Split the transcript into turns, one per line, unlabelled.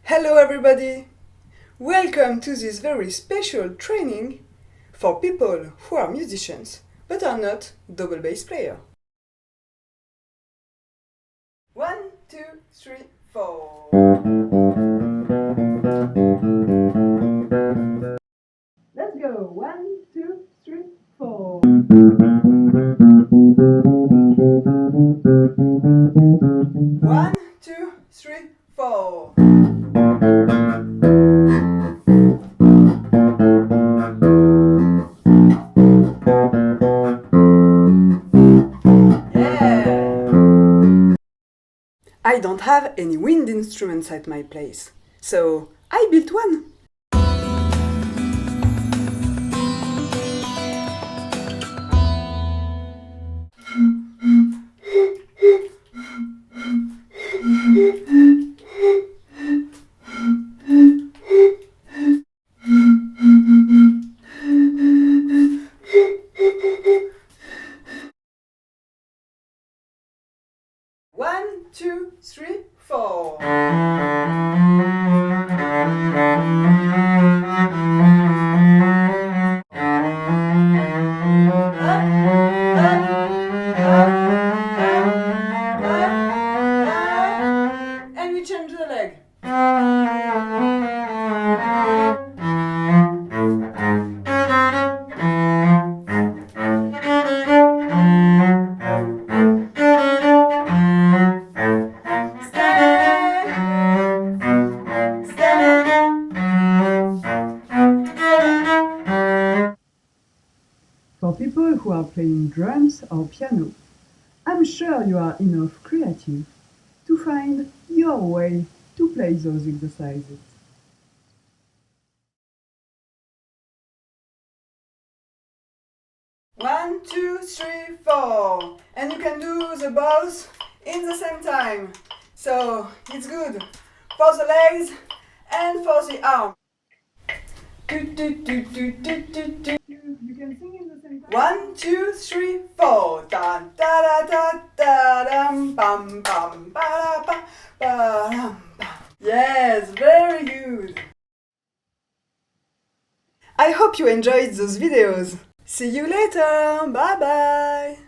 Hello everybody! Welcome to this very special training for people who are musicians but are not double bass players. 1, 2, 3, 4. Let's go! 1, 2, 3, 4. 1, 2, 3, 4. I don't have any wind instruments at my place, so I built one. One, two, three, four. And we change the leg.
For people who are playing drums or piano, I'm sure you are enough creative to find your way to play those exercises.
One, two, three, four. And you can do the both in the same time. So it's good for the legs and for the arm.
You can sing in the same time.
1, 2, 3, 4. Da da da da da dum bum bum ba da ba ba dum bum. Yes, very good. I hope you enjoyed those videos. See you later. Bye bye.